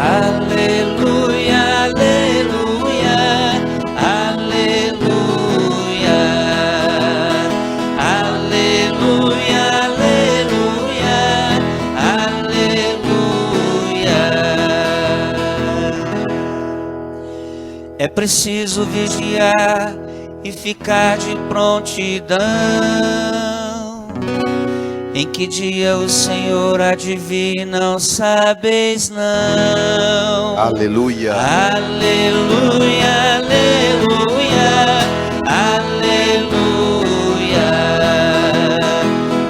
Aleluia, aleluia, aleluia, aleluia, aleluia, aleluia. É preciso vigiar e ficar de prontidão. Em que dia o Senhor há de vir, não sabeis não. Aleluia. Aleluia, aleluia, aleluia,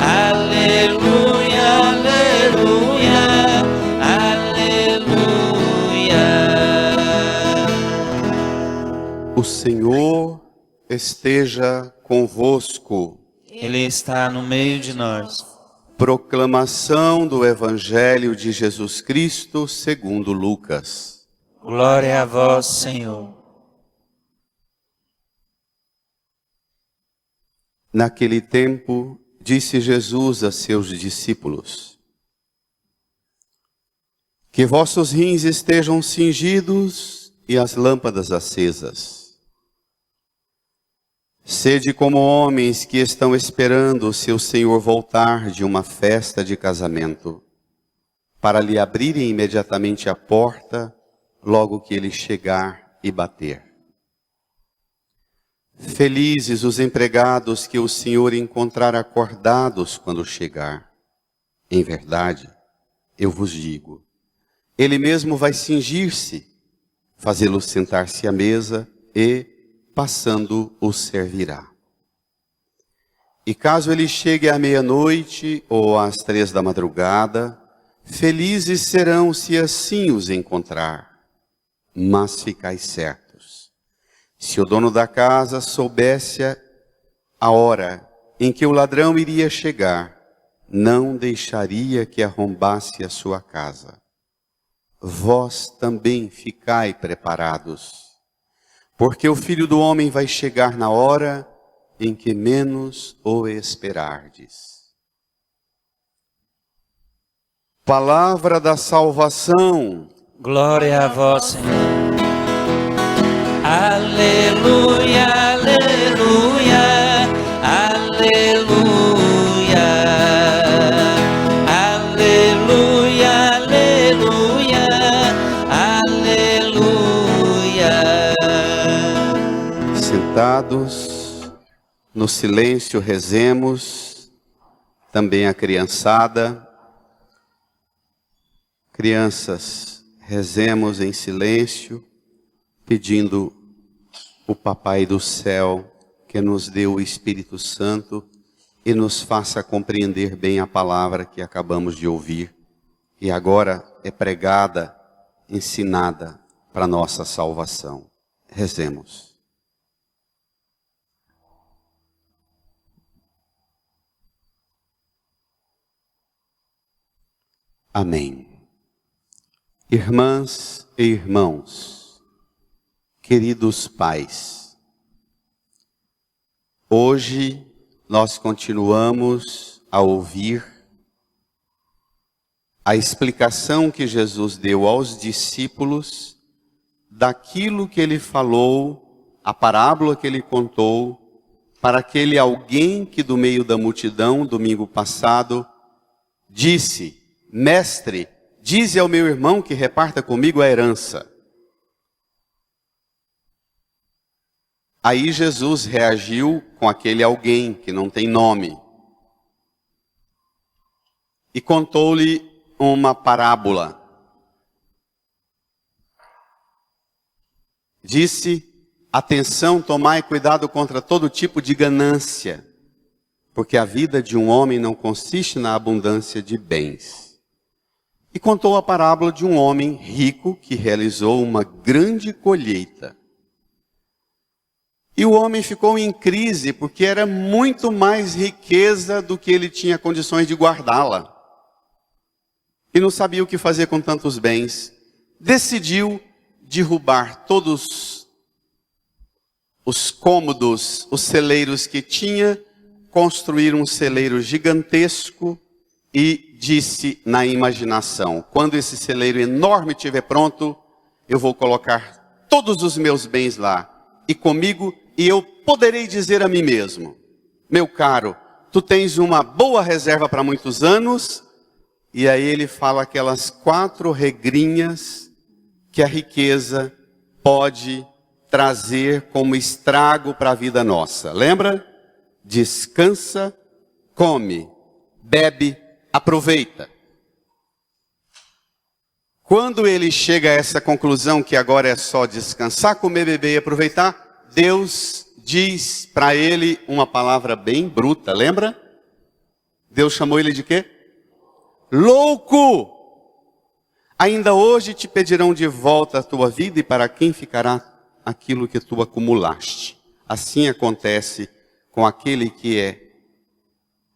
aleluia, aleluia, aleluia. O Senhor esteja convosco. Ele está no meio de nós. Proclamação do Evangelho de Jesus Cristo segundo Lucas. Glória a vós, Senhor. Naquele tempo, disse Jesus a seus discípulos: que vossos rins estejam cingidos e as lâmpadas acesas. Sede como homens que estão esperando o seu Senhor voltar de uma festa de casamento, para lhe abrirem imediatamente a porta, logo que ele chegar e bater. Felizes os empregados que o Senhor encontrar acordados quando chegar. Em verdade, eu vos digo, ele mesmo vai cingir-se, fazê-los sentar-se à mesa e, passando, o servirá. E caso ele chegue à meia-noite ou às 3 da madrugada, felizes serão se assim os encontrar. Mas ficais certos, se o dono da casa soubesse a hora em que o ladrão iria chegar, não deixaria que arrombasse a sua casa. Vós também ficai preparados, porque o Filho do Homem vai chegar na hora em que menos o esperardes. Palavra da salvação. Glória a vós, Senhor. Aleluia, aleluia, aleluia, aleluia, aleluia, aleluia. Sentados, no silêncio rezemos, também a criançada. Crianças, rezemos em silêncio, pedindo o Papai do Céu que nos dê o Espírito Santo e nos faça compreender bem a palavra que acabamos de ouvir e agora é pregada, ensinada para nossa salvação. Rezemos. Amém. Irmãs e irmãos, queridos pais, hoje nós continuamos a ouvir a explicação que Jesus deu aos discípulos daquilo que ele falou, a parábola que ele contou, para aquele alguém que do meio da multidão, domingo passado, disse: Mestre, dize ao meu irmão que reparta comigo a herança. Aí Jesus reagiu com aquele alguém que não tem nome e contou-lhe uma parábola. Disse: atenção, tomai cuidado contra todo tipo de ganância, porque a vida de um homem não consiste na abundância de bens. E contou a parábola de um homem rico que realizou uma grande colheita. E o homem ficou em crise porque era muito mais riqueza do que ele tinha condições de guardá-la. E não sabia o que fazer com tantos bens. Decidiu derrubar todos os cômodos, os celeiros que tinha, construir um celeiro gigantesco e disse na imaginação: quando esse celeiro enorme estiver pronto, eu vou colocar todos os meus bens lá e comigo, e eu poderei dizer a mim mesmo: meu caro, tu tens uma boa reserva para muitos anos. E aí ele fala aquelas 4 regrinhas que a riqueza pode trazer como estrago para a vida nossa. Lembra? Descansa, come, bebe, aproveita. Quando ele chega a essa conclusão que agora é só descansar, comer, beber e aproveitar, Deus diz para ele uma palavra bem bruta, lembra? Deus chamou ele de quê? Louco! Ainda hoje te pedirão de volta a tua vida, e para quem ficará aquilo que tu acumulaste? Assim acontece com aquele que é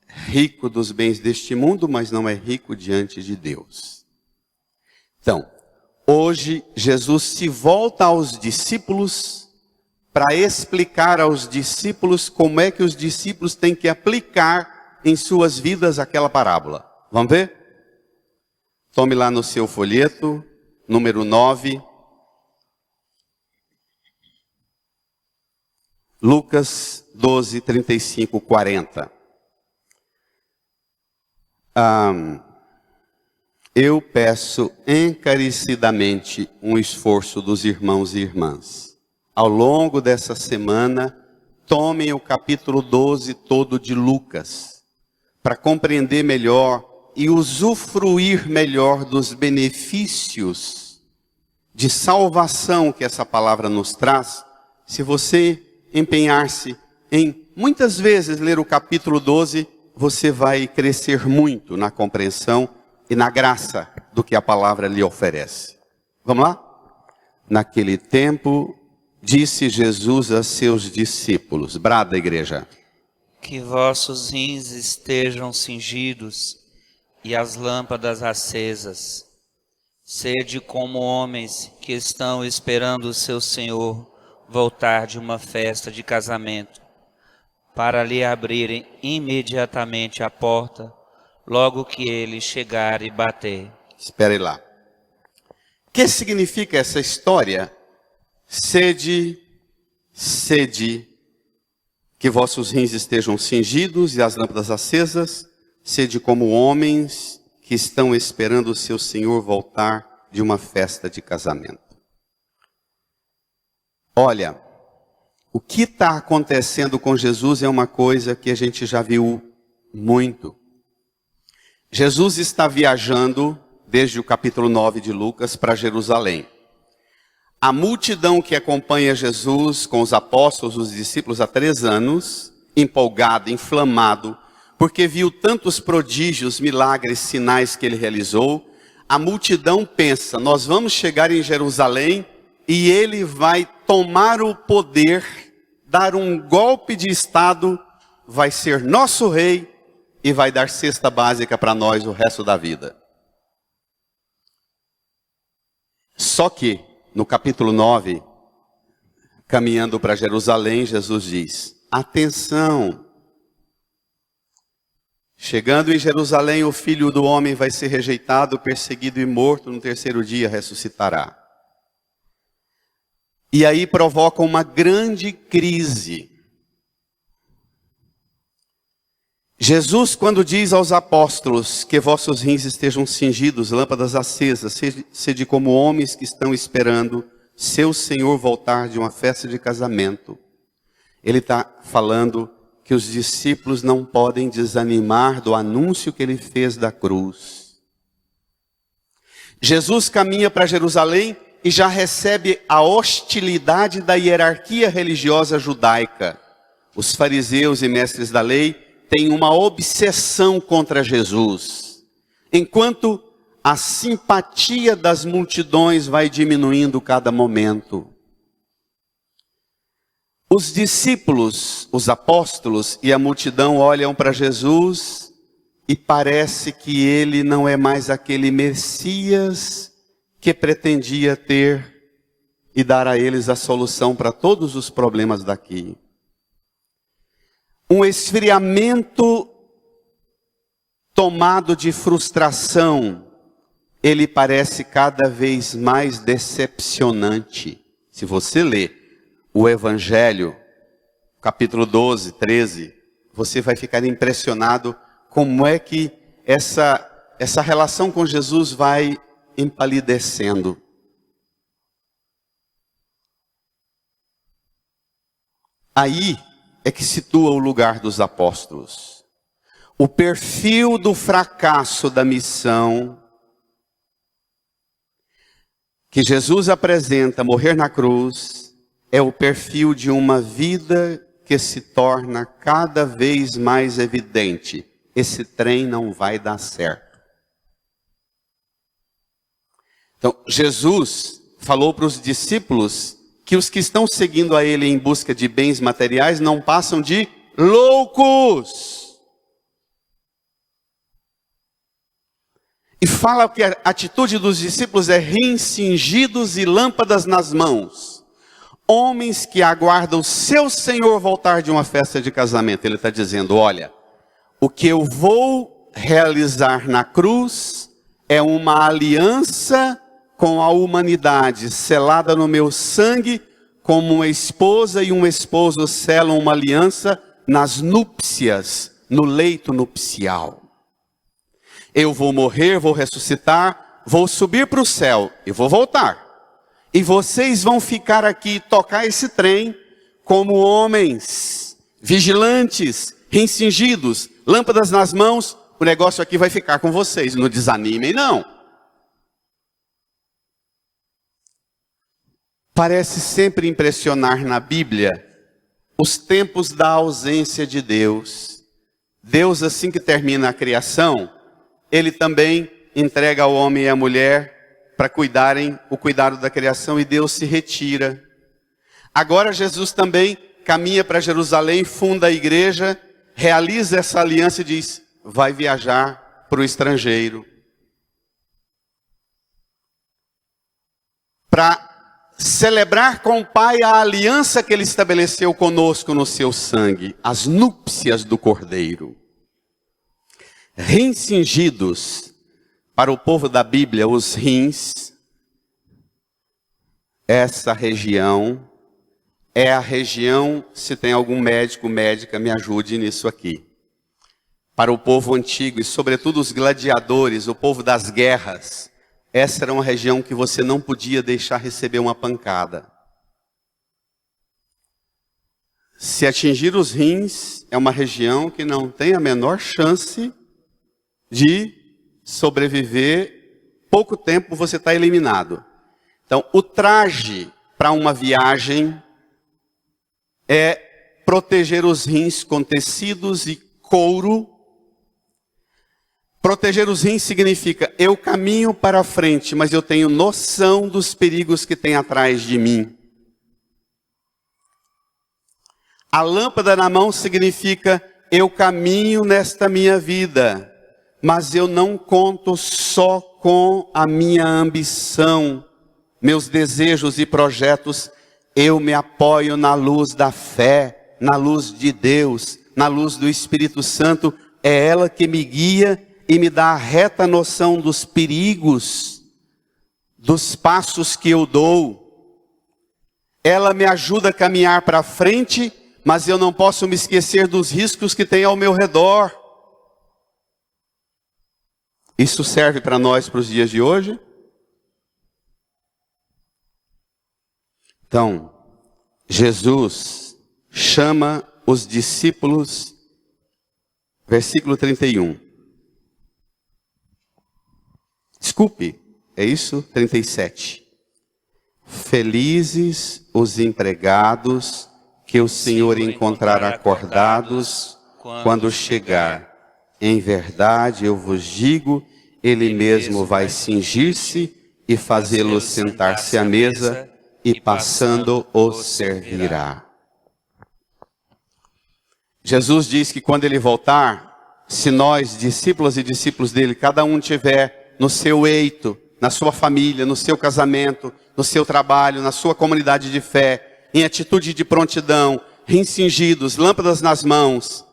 rico dos bens deste mundo, mas não é rico diante de Deus. Então, hoje Jesus se volta aos discípulos para explicar aos discípulos como é que os discípulos têm que aplicar em suas vidas aquela parábola. Vamos ver? Tome lá no seu folheto, número 9. Lucas 12, 35, 40. Eu peço encarecidamente um esforço dos irmãos e irmãs. Ao longo dessa semana, tomem o capítulo 12 todo de Lucas, para compreender melhor e usufruir melhor dos benefícios de salvação que essa palavra nos traz, se você empenhar-se em muitas vezes ler o capítulo 12, você vai crescer muito na compreensão e na graça do que a palavra lhe oferece. Vamos lá? Naquele tempo, disse Jesus a seus discípulos, brada igreja, que vossos rins estejam cingidos e as lâmpadas acesas. Sede como homens que estão esperando o seu Senhor voltar de uma festa de casamento, para lhe abrirem imediatamente a porta, logo que ele chegar e bater. Espere lá. O que significa essa história? Sede, que vossos rins estejam cingidos e as lâmpadas acesas. Sede como homens que estão esperando o seu Senhor voltar de uma festa de casamento. Olha, o que está acontecendo com Jesus é uma coisa que a gente já viu muito. Jesus está viajando, desde o capítulo 9 de Lucas, para Jerusalém. A multidão que acompanha Jesus com os apóstolos, os discípulos há 3 anos, empolgado, inflamado, porque viu tantos prodígios, milagres, sinais que ele realizou, a multidão pensa, nós vamos chegar em Jerusalém e ele vai tomar o poder, dar um golpe de estado, vai ser nosso rei e vai dar cesta básica para nós o resto da vida. Só que, no capítulo 9, caminhando para Jerusalém, Jesus diz, atenção! Chegando em Jerusalém, o Filho do Homem vai ser rejeitado, perseguido e morto, no 3º dia ressuscitará. E aí provoca uma grande crise. Jesus, quando diz aos apóstolos que vossos rins estejam cingidos, lâmpadas acesas, sede como homens que estão esperando seu Senhor voltar de uma festa de casamento, ele está falando que os discípulos não podem desanimar do anúncio que ele fez da cruz. Jesus caminha para Jerusalém e já recebe a hostilidade da hierarquia religiosa judaica. Os fariseus e mestres da lei têm uma obsessão contra Jesus, enquanto a simpatia das multidões vai diminuindo cada momento. Os discípulos, os apóstolos e a multidão olham para Jesus e parece que ele não é mais aquele Messias que pretendia ter e dar a eles a solução para todos os problemas daqui. Um esfriamento tomado de frustração, ele parece cada vez mais decepcionante. Se você ler o Evangelho, capítulo 12, 13, você vai ficar impressionado como é que essa relação com Jesus vai empalidecendo. Aí é que situa o lugar dos apóstolos. O perfil do fracasso da missão que Jesus apresenta, morrer na cruz, é o perfil de uma vida que se torna cada vez mais evidente. Esse trem não vai dar certo. Então, Jesus falou para os discípulos que os que estão seguindo a ele em busca de bens materiais não passam de loucos. E fala que a atitude dos discípulos é rins cingidos e lâmpadas nas mãos. Homens que aguardam seu Senhor voltar de uma festa de casamento. Ele está dizendo, olha, o que eu vou realizar na cruz é uma aliança com a humanidade, selada no meu sangue, como uma esposa e um esposo selam uma aliança nas núpcias, no leito nupcial. Eu vou morrer, vou ressuscitar, vou subir para o céu e vou voltar. E vocês vão ficar aqui e tocar esse trem como homens, vigilantes, cingidos, lâmpadas nas mãos. O negócio aqui vai ficar com vocês, não desanimem não. Parece sempre impressionar na Bíblia os tempos da ausência de Deus. Deus, assim que termina a criação, ele também entrega ao homem e à mulher para cuidarem o cuidado da criação e Deus se retira. Agora Jesus também caminha para Jerusalém, funda a igreja, realiza essa aliança e diz, vai viajar para o estrangeiro. Para celebrar com o Pai a aliança que ele estabeleceu conosco no seu sangue, as núpcias do Cordeiro. Rins cingidos, para o povo da Bíblia, os rins, essa região, é a região, se tem algum médico, médica, me ajude nisso aqui. Para o povo antigo, e sobretudo os gladiadores, o povo das guerras, essa era uma região que você não podia deixar receber uma pancada. Se atingir os rins, é uma região que não tem a menor chance de sobreviver. Pouco tempo você está eliminado. Então, o traje para uma viagem é proteger os rins com tecidos e couro. Proteger os rins significa, eu caminho para frente, mas eu tenho noção dos perigos que tem atrás de mim. A lâmpada na mão significa, eu caminho nesta minha vida, mas eu não conto só com a minha ambição, meus desejos e projetos, eu me apoio na luz da fé, na luz de Deus, na luz do Espírito Santo, é ela que me guia e me dá a reta noção dos perigos, dos passos que eu dou. Ela me ajuda a caminhar para frente, mas eu não posso me esquecer dos riscos que tem ao meu redor. Isso serve para nós para os dias de hoje? Então, Jesus chama os discípulos, versículo 31. Desculpe, é isso? 37. Felizes os empregados que o Senhor encontrar acordados quando chegar. Em verdade, eu vos digo, ele mesmo vai cingir-se e fazê-los sentar-se à mesa e passando os servirá. Jesus diz que quando ele voltar, se nós, discípulos e discípulos dele, cada um tiver no seu eito, na sua família, no seu casamento, no seu trabalho, na sua comunidade de fé, em atitude de prontidão, rins cingidos, lâmpadas nas mãos,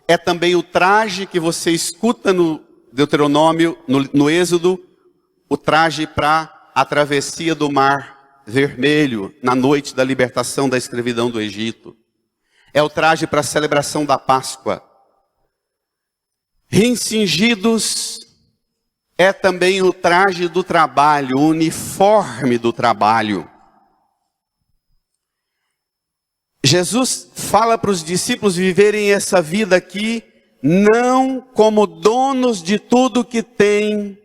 é também o traje que você escuta Deuteronômio, no Êxodo, o traje para a travessia do Mar Vermelho, na noite da libertação da escravidão do Egito. É o traje para a celebração da Páscoa. Cingidos é também o traje do trabalho, o uniforme do trabalho. Jesus fala para os discípulos viverem essa vida aqui, não como donos de tudo que tem,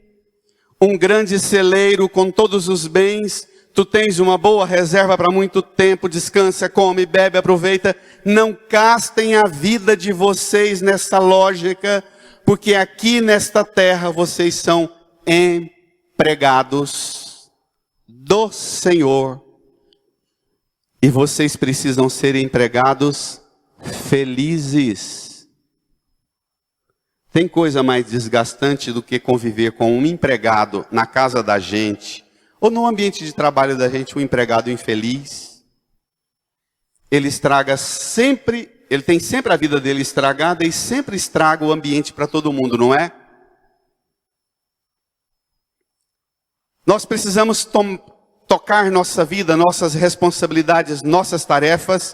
um grande celeiro com todos os bens, tu tens uma boa reserva para muito tempo, descansa, come, bebe, aproveita. Não gastem a vida de vocês nessa lógica, porque aqui nesta terra vocês são empregados do Senhor. E vocês precisam ser empregados felizes. Tem coisa mais desgastante do que conviver com um empregado na casa da gente, ou no ambiente de trabalho da gente, um empregado infeliz. Ele estraga sempre, ele tem sempre a vida dele estragada e sempre estraga o ambiente para todo mundo, não é? Nós precisamos tocar nossa vida, nossas responsabilidades, nossas tarefas,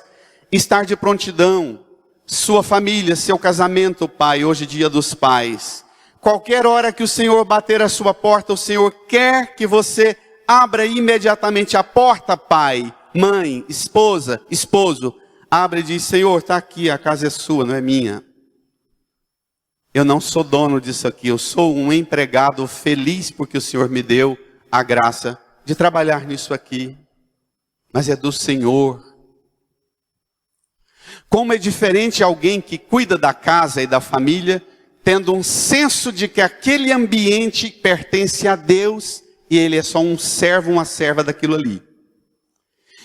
estar de prontidão. Sua família, seu casamento, pai, hoje é dia dos pais. Qualquer hora que o Senhor bater a sua porta, o Senhor quer que você abra imediatamente a porta, pai, mãe, esposa, esposo. Abre e diz, Senhor, está aqui, a casa é sua, não é minha. Eu não sou dono disso aqui, eu sou um empregado feliz porque o Senhor me deu a graça de trabalhar nisso aqui. Mas é do Senhor. Como é diferente alguém que cuida da casa e da família, tendo um senso de que aquele ambiente pertence a Deus e ele é só um servo, uma serva daquilo ali.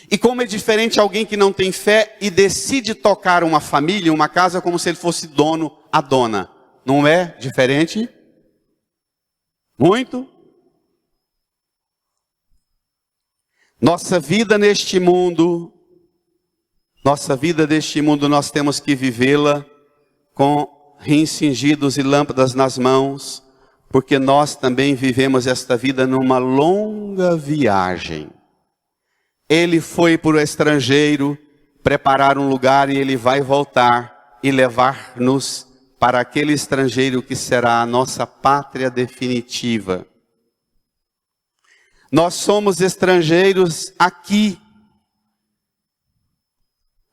E como é diferente alguém que não tem fé e decide tocar uma família, uma casa, como se ele fosse dono, a dona. Não é diferente? Muito? Nossa vida neste mundo, nós temos que vivê-la com rins cingidos e lâmpadas nas mãos, porque nós também vivemos esta vida numa longa viagem. Ele foi para o estrangeiro preparar um lugar e ele vai voltar e levar-nos para aquele estrangeiro que será a nossa pátria definitiva. Nós somos estrangeiros aqui.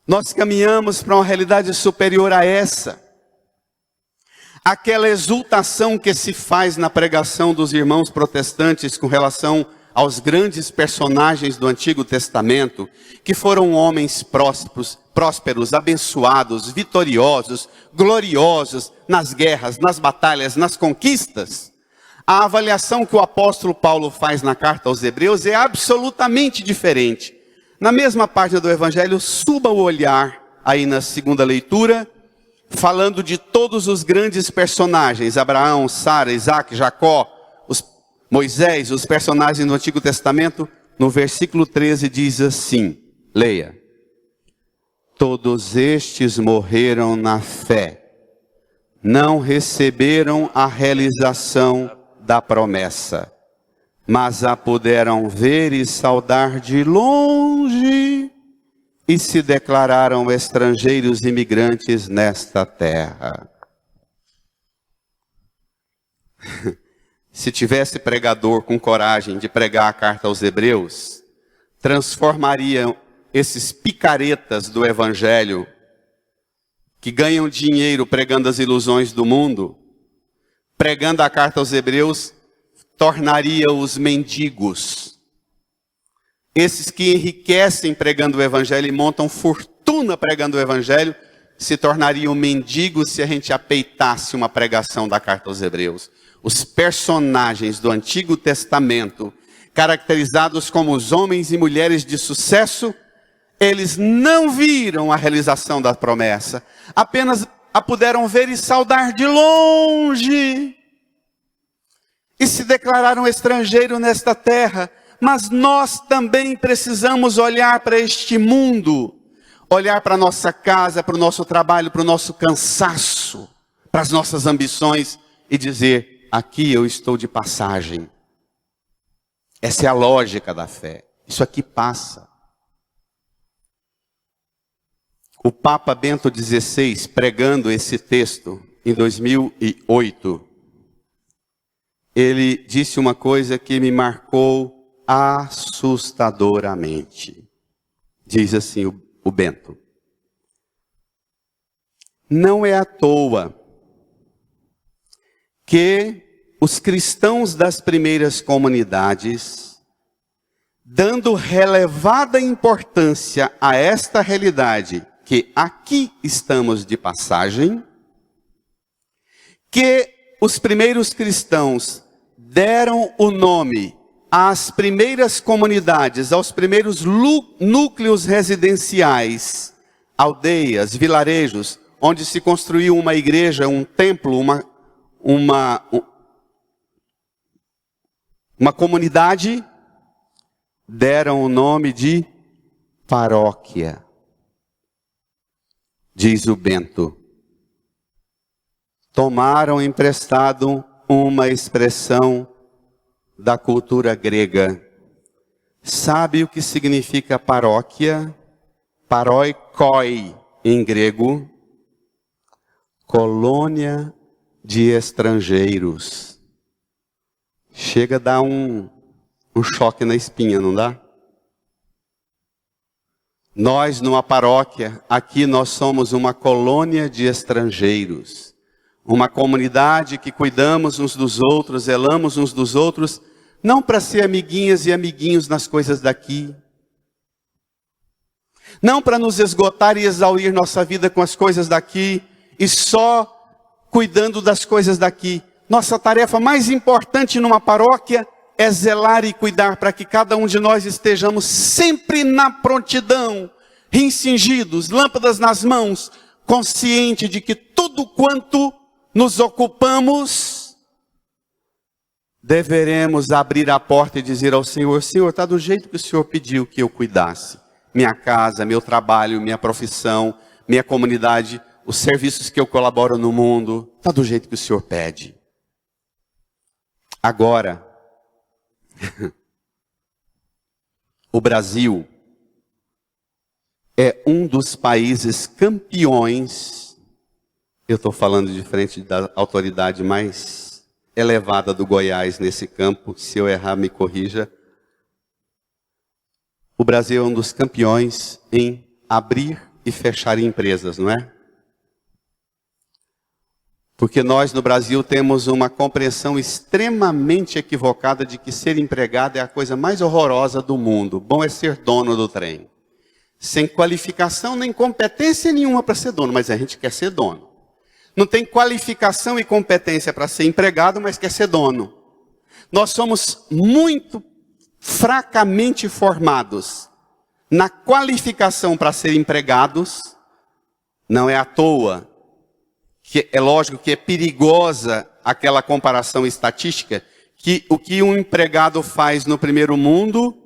Nós caminhamos para uma realidade superior a essa. Aquela exultação que se faz na pregação dos irmãos protestantes com relação aos grandes personagens do Antigo Testamento, que foram homens prósperos, abençoados, vitoriosos, gloriosos nas guerras, nas batalhas, nas conquistas. A avaliação que o apóstolo Paulo faz na carta aos Hebreus é absolutamente diferente. Na mesma página do Evangelho, suba o olhar aí na segunda leitura, falando de todos os grandes personagens, Abraão, Sara, Isaac, Jacó, Moisés, os personagens do Antigo Testamento. No versículo 13 diz assim, leia. Todos estes morreram na fé, não receberam a realização da promessa, mas a puderam ver e saudar de longe, e se declararam estrangeiros imigrantes nesta terra. Se tivesse pregador com coragem de pregar a carta aos Hebreus, transformariam esses picaretas do Evangelho, que ganham dinheiro pregando as ilusões do mundo, pregando a carta aos Hebreus, tornaria os mendigos. Esses que enriquecem pregando o Evangelho e montam fortuna pregando o Evangelho, se tornariam mendigos se a gente apeitasse uma pregação da carta aos Hebreus. Os personagens do Antigo Testamento, caracterizados como os homens e mulheres de sucesso, eles não viram a realização da promessa, apenas a puderam ver e saudar de longe, e se declararam estrangeiros nesta terra. Mas nós também precisamos olhar para este mundo, olhar para a nossa casa, para o nosso trabalho, para o nosso cansaço, para as nossas ambições e dizer, aqui eu estou de passagem. Essa é a lógica da fé. Isso aqui passa. O Papa Bento XVI, pregando esse texto em 2008, ele disse uma coisa que me marcou assustadoramente. Diz assim o Bento: não é à toa que os cristãos das primeiras comunidades, dando relevada importância a esta realidade, que aqui estamos de passagem, que os primeiros cristãos deram o nome às primeiras comunidades, aos primeiros núcleos residenciais, aldeias, vilarejos, onde se construiu uma igreja, um templo, uma comunidade, deram o nome de paróquia. Diz o Bento. Tomaram emprestado uma expressão da cultura grega. Sabe o que significa paróquia? Paroikoi em grego. Colônia de estrangeiros. Chega a dar um choque na espinha, não dá? Nós, numa paróquia, aqui nós somos uma colônia de estrangeiros. Uma comunidade que cuidamos uns dos outros, zelamos uns dos outros, não para ser amiguinhas e amiguinhos nas coisas daqui. Não para nos esgotar e exaurir nossa vida com as coisas daqui e só cuidando das coisas daqui. Nossa tarefa mais importante numa paróquia é zelar e cuidar para que cada um de nós estejamos sempre na prontidão, cingidos, lâmpadas nas mãos, consciente de que tudo quanto nos ocupamos, deveremos abrir a porta e dizer ao Senhor: Senhor, está do jeito que o Senhor pediu que eu cuidasse. Minha casa, meu trabalho, minha profissão, minha comunidade, os serviços que eu colaboro no mundo, está do jeito que o Senhor pede. Agora, o Brasil é um dos países campeões, eu estou falando de frente da autoridade mais elevada do Goiás nesse campo, se eu errar me corrija. O Brasil é um dos campeões em abrir e fechar empresas, não é? Porque nós no Brasil temos uma compreensão extremamente equivocada de que ser empregado é a coisa mais horrorosa do mundo. Bom é ser dono do trem. Sem qualificação nem competência nenhuma para ser dono, mas a gente quer ser dono. Não tem qualificação e competência para ser empregado, mas quer ser dono. Nós somos muito fracamente formados na qualificação para ser empregados. Não é à toa que é lógico que é perigosa aquela comparação estatística, que o que um empregado faz no primeiro mundo,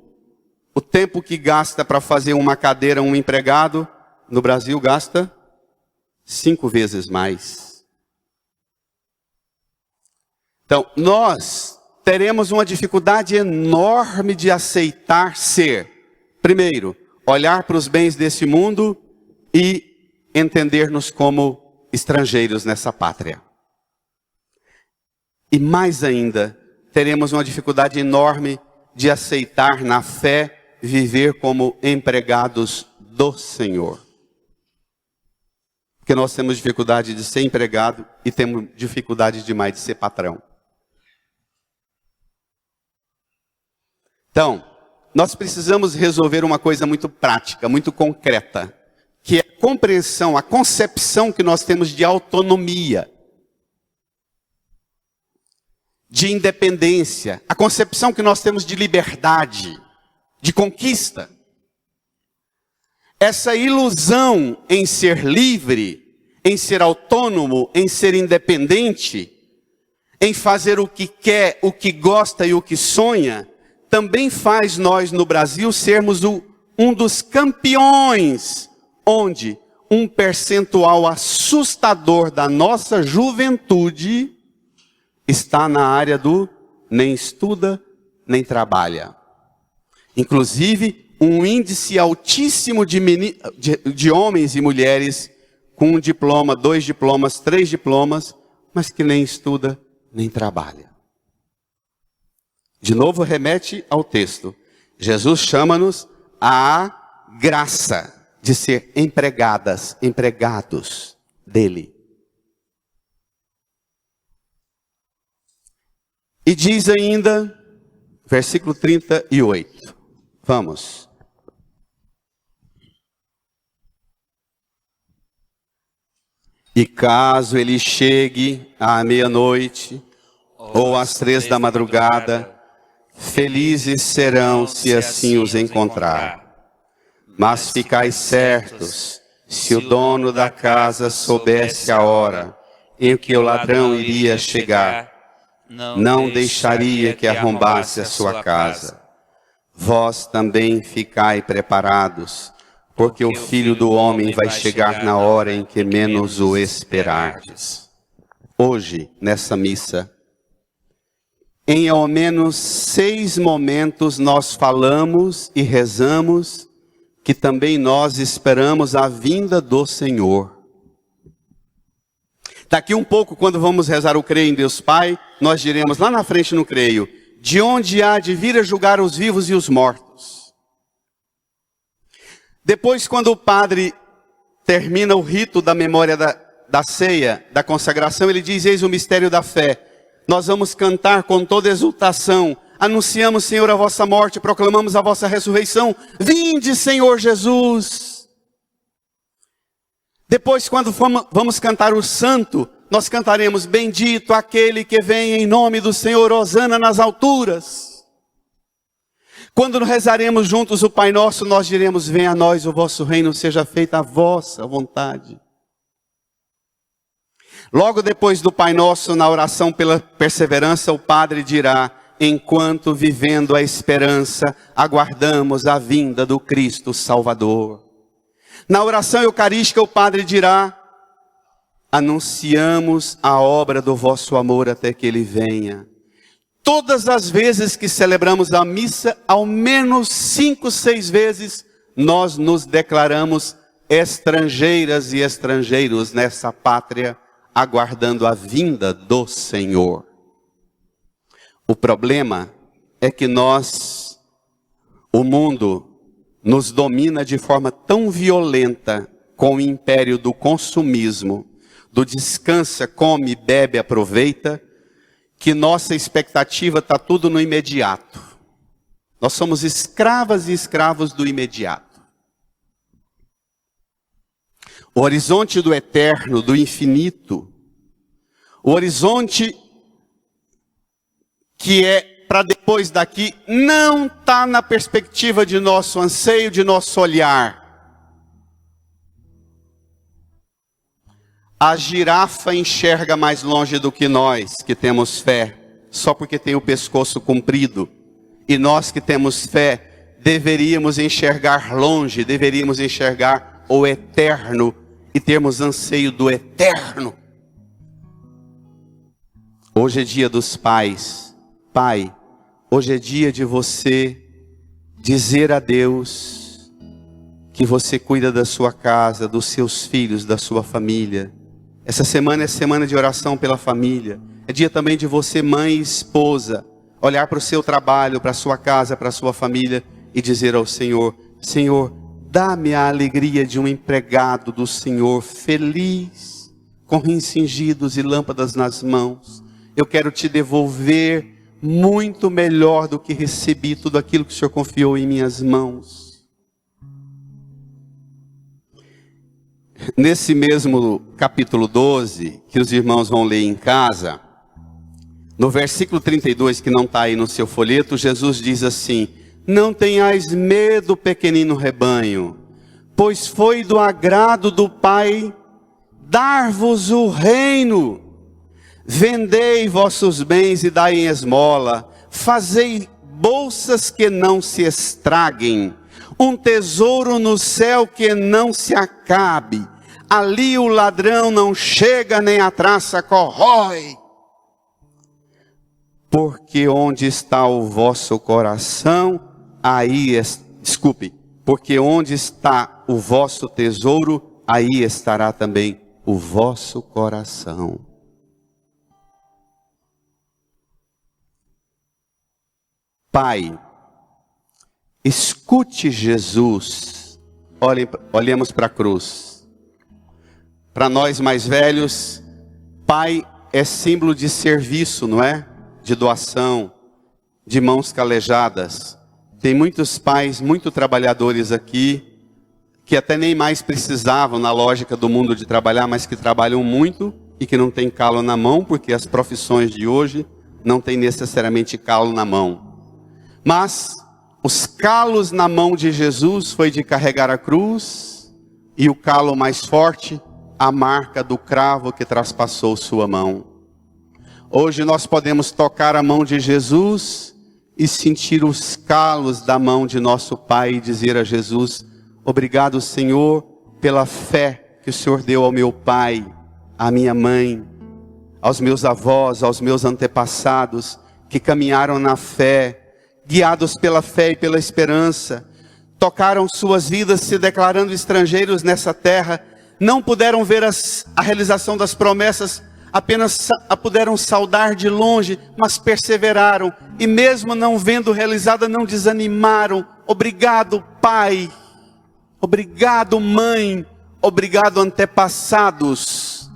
o tempo que gasta para fazer uma cadeira um empregado, no Brasil gasta 5 vezes mais. Então, nós teremos uma dificuldade enorme de aceitar ser, primeiro, olhar para os bens desse mundo e entender-nos como estrangeiros nessa pátria. E mais ainda, teremos uma dificuldade enorme de aceitar na fé viver como empregados do Senhor. Porque nós temos dificuldade de ser empregado e temos dificuldade demais de ser patrão. Então, nós precisamos resolver uma coisa muito prática, muito concreta, que é a compreensão, a concepção que nós temos de autonomia, de independência, a concepção que nós temos de liberdade, de conquista. Essa ilusão em ser livre, em ser autônomo, em ser independente, em fazer o que quer, o que gosta e o que sonha, também faz nós no Brasil sermos um dos campeões, onde um percentual assustador da nossa juventude está na área do nem estuda, nem trabalha. Inclusive, um índice altíssimo de homens e mulheres com um diploma, 2 diplomas, 3 diplomas, mas que nem estuda, nem trabalha. De novo, remete ao texto. Jesus chama-nos à graça de ser empregados dele. E diz ainda, versículo 38. Vamos. E caso ele chegue à meia-noite ou às 3 da madrugada, felizes serão se assim os encontrar. Mas ficais certos, se o dono da casa soubesse a hora em que o ladrão iria chegar, não deixaria que arrombasse a sua casa. Vós também ficai preparados, porque o Filho do Homem vai chegar na hora em que menos o esperardes. Hoje, nessa missa, em ao menos 6 momentos nós falamos e rezamos que também nós esperamos a vinda do Senhor. Daqui um pouco, quando vamos rezar o Creio em Deus Pai, nós diremos lá na frente no Creio, de onde há de vir a julgar os vivos e os mortos. Depois, quando o padre termina o rito da memória da ceia, da consagração, ele diz, eis o mistério da fé. Nós vamos cantar com toda exultação, anunciamos, Senhor, a vossa morte, proclamamos a vossa ressurreição. Vinde, Senhor Jesus. Depois, quando vamos cantar o santo, nós cantaremos, bendito aquele que vem em nome do Senhor, hosana nas alturas. Quando rezaremos juntos o Pai Nosso, nós diremos, venha a nós o vosso reino, seja feita a vossa vontade. Logo depois do Pai Nosso, na oração pela perseverança, o Padre dirá, enquanto vivendo a esperança, aguardamos a vinda do Cristo Salvador. Na oração eucarística, o Padre dirá, anunciamos a obra do vosso amor até que Ele venha. Todas as vezes que celebramos a missa, ao menos 5, 6 vezes, nós nos declaramos estrangeiras e estrangeiros nessa pátria, aguardando a vinda do Senhor. O problema é que o mundo nos domina de forma tão violenta com o império do consumismo, do descansa, come, bebe, aproveita, que nossa expectativa está tudo no imediato. Nós somos escravas e escravos do imediato. O horizonte do eterno, do infinito, o horizonte que é para depois daqui, não está na perspectiva de nosso anseio, de nosso olhar. A girafa enxerga mais longe do que nós, que temos fé, só porque tem o pescoço comprido. E nós que temos fé, deveríamos enxergar longe, deveríamos enxergar o eterno e termos anseio do eterno. Hoje é dia dos pais. Pai, hoje é dia de você dizer a Deus que você cuida da sua casa, dos seus filhos, da sua família. Essa semana é semana de oração pela família. É dia também de você, mãe e esposa, olhar para o seu trabalho, para a sua casa, para a sua família e dizer ao Senhor, Senhor, dá-me a alegria de um empregado do Senhor, feliz, com rins cingidos e lâmpadas nas mãos. Eu quero te devolver muito melhor do que recebi tudo aquilo que o Senhor confiou em minhas mãos. Nesse mesmo capítulo 12, que os irmãos vão ler em casa, no versículo 32, que não está aí no seu folheto, Jesus diz assim, não tenhais medo, pequenino rebanho, pois foi do agrado do Pai dar-vos o reino. Vendei vossos bens e dai em esmola, fazei bolsas que não se estraguem, um tesouro no céu que não se acabe, ali o ladrão não chega nem a traça corrói. porque onde está o vosso coração, porque onde está o vosso tesouro, aí estará também o vosso coração. Pai, escute Jesus. Olhemos para a cruz. Para nós mais velhos, pai é símbolo de serviço, não é? De doação, de mãos calejadas. Tem muitos pais, muito trabalhadores aqui, que até nem mais precisavam na lógica do mundo de trabalhar, mas que trabalham muito e que não tem calo na mão, porque as profissões de hoje não têm necessariamente calo na mão. Mas os calos na mão de Jesus foi de carregar a cruz, e o calo mais forte, a marca do cravo que traspassou sua mão. Hoje nós podemos tocar a mão de Jesus e sentir os calos da mão de nosso Pai e dizer a Jesus: obrigado, Senhor, pela fé que o Senhor deu ao meu pai, à minha mãe, aos meus avós, aos meus antepassados, que caminharam na fé, guiados pela fé e pela esperança, tocaram suas vidas se declarando estrangeiros nessa terra, não puderam ver a realização das promessas, apenas a puderam saudar de longe, mas perseveraram, e mesmo não vendo realizada, não desanimaram. Obrigado, Pai, obrigado, Mãe, obrigado, antepassados,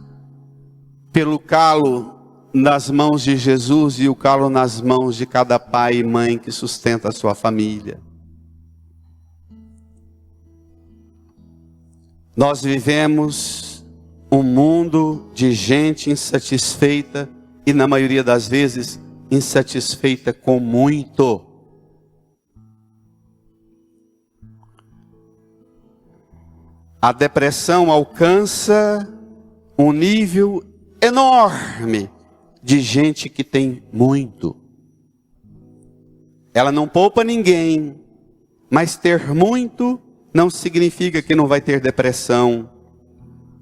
pelo calo nas mãos de Jesus e o calo nas mãos de cada pai e mãe que sustenta a sua família. Nós vivemos um mundo de gente insatisfeita e, na maioria das vezes, insatisfeita com muito. A depressão alcança um nível enorme de gente que tem muito. Ela não poupa ninguém, mas ter muito não significa que não vai ter depressão,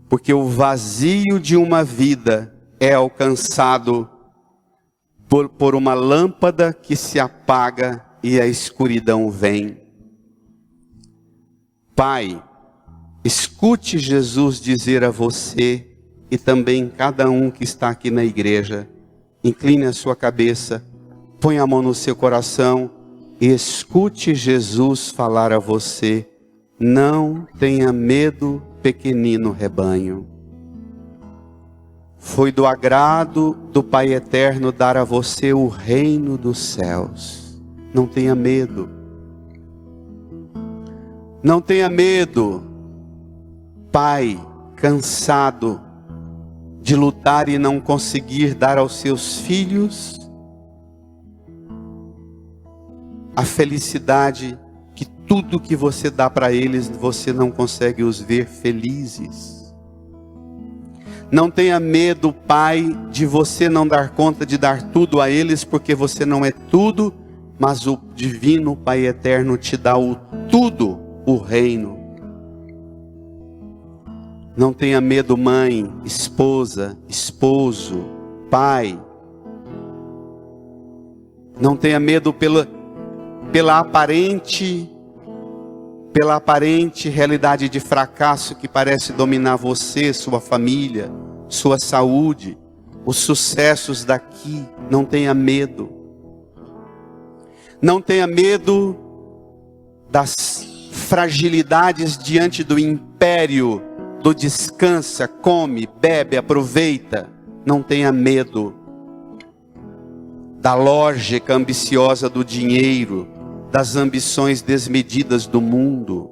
porque o vazio de uma vida é alcançado por uma lâmpada que se apaga e a escuridão vem. Pai, escute Jesus dizer a você e também cada um que está aqui na igreja: incline a sua cabeça, põe a mão no seu coração e escute Jesus falar a você: não tenha medo, pequenino rebanho. Foi do agrado do Pai Eterno dar a você o reino dos céus. Não tenha medo. Não tenha medo, pai cansado de lutar e não conseguir dar aos seus filhos a felicidade que tudo que você dá para eles, você não consegue os ver felizes. Não tenha medo, pai, de você não dar conta de dar tudo a eles, porque você não é tudo, mas o divino Pai Eterno te dá o tudo, o reino. Não tenha medo, mãe, esposa, esposo, pai. Não tenha medo pela aparente realidade de fracasso que parece dominar você, sua família, sua saúde, os sucessos daqui. Não tenha medo. Não tenha medo das fragilidades diante do império do descansa, come, bebe, aproveita. Não tenha medo da lógica ambiciosa do dinheiro, das ambições desmedidas do mundo.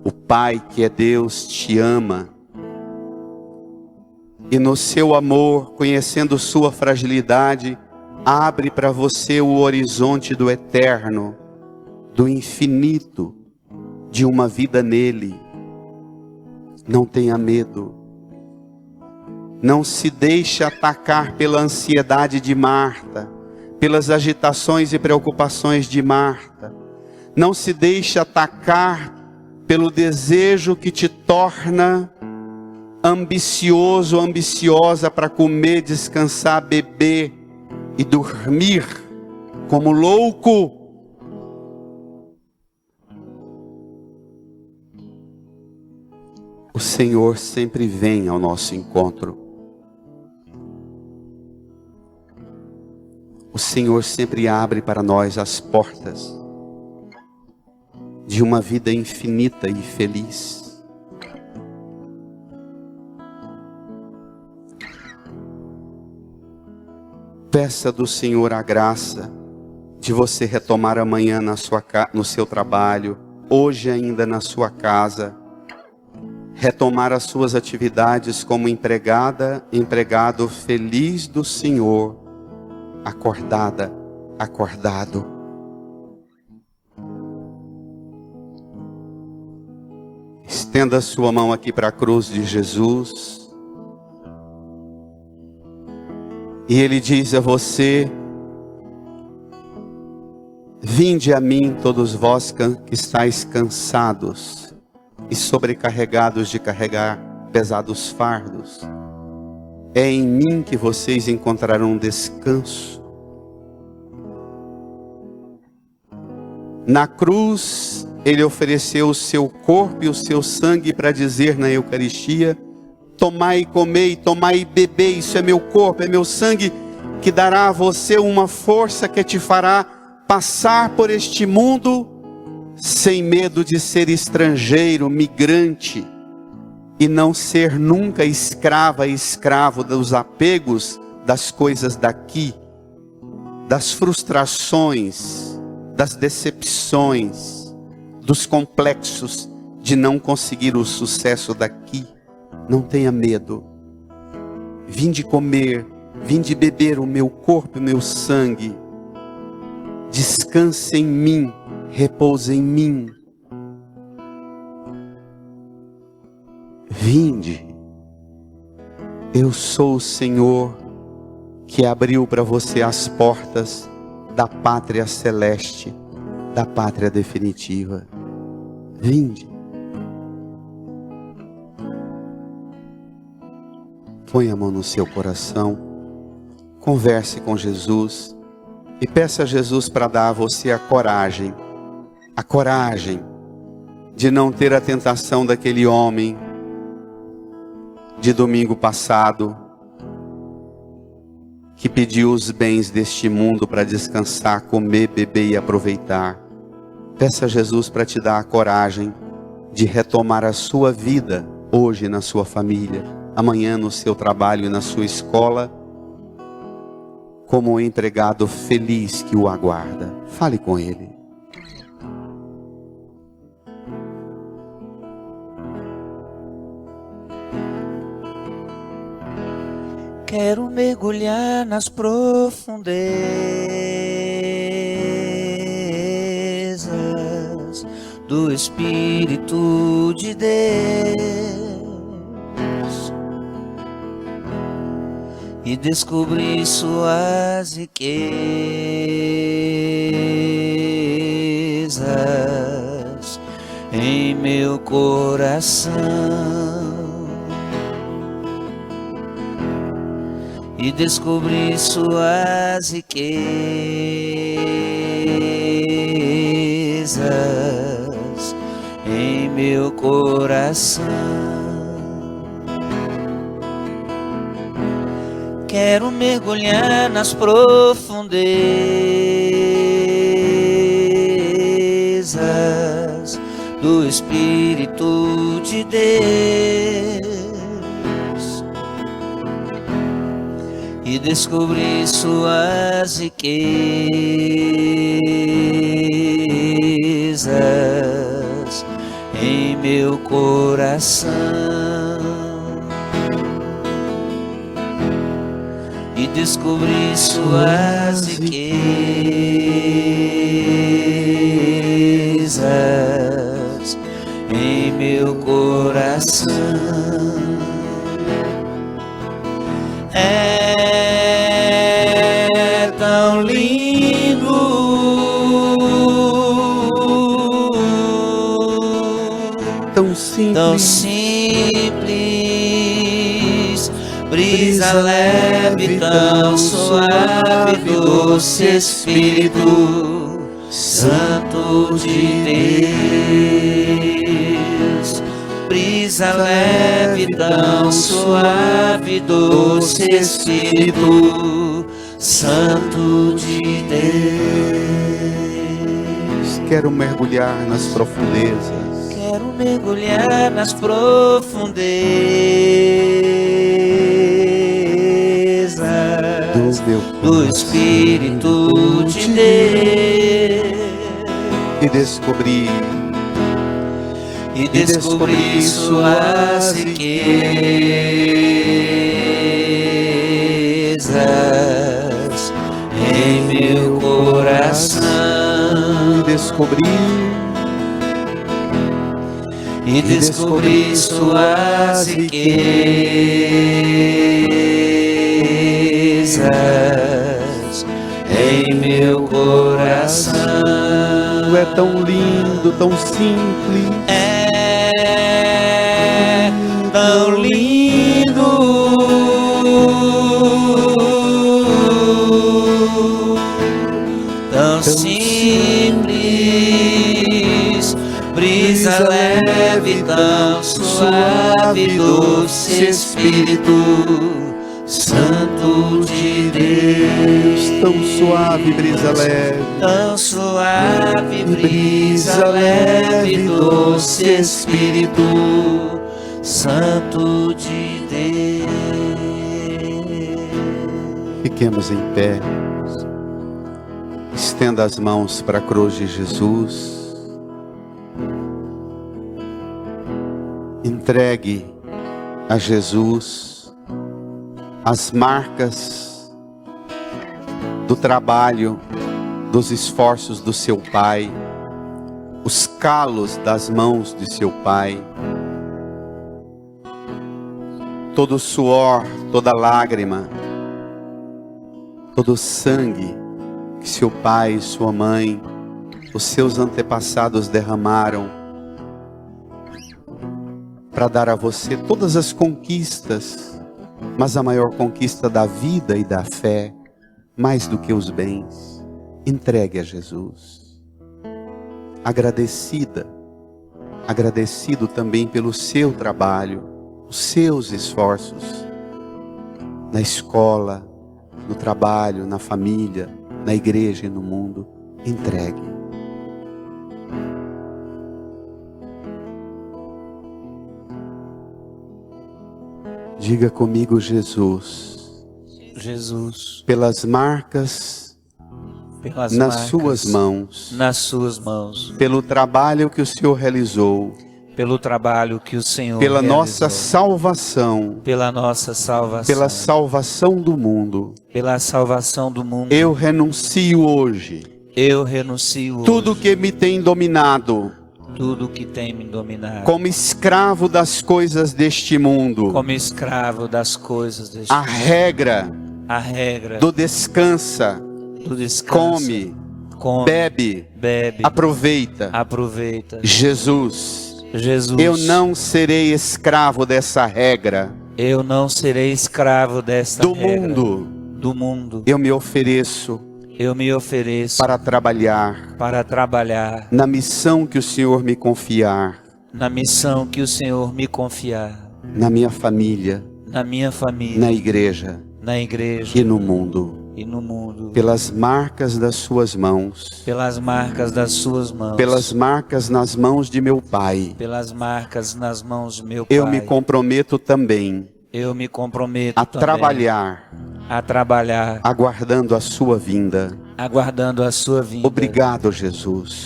O Pai que é Deus te ama, e no seu amor, conhecendo sua fragilidade, abre para você o horizonte do eterno, do infinito, de uma vida nele. Não tenha medo. Não se deixe atacar pela ansiedade de Marta, pelas agitações e preocupações de Marta. Não se deixe atacar pelo desejo que te torna ambicioso, ambiciosa para comer, descansar, beber, e dormir como louco. O Senhor sempre vem ao nosso encontro. O Senhor sempre abre para nós as portas de uma vida infinita e feliz. Peça do Senhor a graça de você retomar amanhã no seu trabalho, hoje ainda na sua casa, retomar as suas atividades como empregada, empregado feliz do Senhor, acordada, acordado. Estenda a sua mão aqui para a cruz de Jesus. E Ele diz a você: vinde a mim todos vós que estáis cansados e sobrecarregados de carregar pesados fardos. É em mim que vocês encontrarão descanso. Na cruz, Ele ofereceu o seu corpo e o seu sangue para dizer na Eucaristia: tomai e comei, tomai e bebei, isso é meu corpo, é meu sangue, que dará a você uma força que te fará passar por este mundo sem medo de ser estrangeiro, migrante, e não ser nunca escrava e escravo dos apegos das coisas daqui, das frustrações, das decepções, dos complexos de não conseguir o sucesso daqui. Não tenha medo. Vinde comer, vinde beber o meu corpo e o meu sangue. Descanse em mim, repouse em mim. Vinde. Eu sou o Senhor que abriu para você as portas da pátria celeste, da pátria definitiva. Vinde. Põe a mão no seu coração, converse com Jesus e peça a Jesus para dar a você a coragem de não ter a tentação daquele homem de domingo passado, que pediu os bens deste mundo para descansar, comer, beber e aproveitar. Peça a Jesus para te dar a coragem de retomar a sua vida hoje na sua família, amanhã no seu trabalho e na sua escola, como um empregado feliz que o aguarda. Fale com Ele. Quero mergulhar nas profundezas do Espírito de Deus e descobrir suas riquezas em meu coração. E descobrir suas riquezas em meu coração. Quero mergulhar nas profundezas do Espírito de Deus e descobrir suas riquezas em meu coração. E descobrir suas riquezas em meu coração. É tão lindo, tão simples, tão simples, brisa leve, tão suave, doce Espírito Santo de Deus. Brisa leve, tão suave, doce Espírito Santo de Deus. Quero mergulhar nas profundezas. Quero mergulhar nas profundezas do Espírito de Deus E descobrir suas riquezas em meu coração. E descobrir suas riquezas em meu coração. É tão lindo, tão simples. É tão lindo, tão simples. Brisa leve, tão suave, doce Espírito Santo de Deus. Tão suave, brisa leve. Tão suave, brisa leve, doce Espírito Santo de Deus. Fiquemos em pé. Estenda as mãos para a cruz de Jesus. Entregue a Jesus as marcas do trabalho, dos esforços do seu Pai, os calos das mãos de seu Pai, todo o suor, toda lágrima, todo o sangue que seu pai e sua mãe, os seus antepassados derramaram para dar a você todas as conquistas, mas a maior conquista da vida e da fé, mais do que os bens, entregue a Jesus. Agradecido também pelo seu trabalho, os seus esforços, na escola, no trabalho, na família, na igreja e no mundo. Entregue. Diga comigo, Jesus. Jesus, Pelas marcas nas suas mãos, pelo trabalho que o Senhor realizou, pelo trabalho que o Senhor pela realizou, nossa salvação, pela nossa salvação, pela salvação do mundo, eu renuncio hoje tudo que me tem dominado, tudo que tem me dominado, como escravo das coisas deste mundo, a regra do descansa, come, bebe, aproveita. Jesus, eu não serei escravo dessa regra. Do mundo. Eu me ofereço para trabalhar na missão que o Senhor me confiar, na minha família, na igreja e no mundo. Pelas marcas das suas mãos, pelas marcas nas mãos de meu Pai, eu me comprometo também a trabalhar, aguardando a sua vinda. Obrigado, Jesus.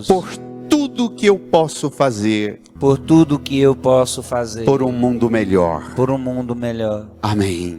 Por tudo que eu posso fazer, por um mundo melhor. Amém.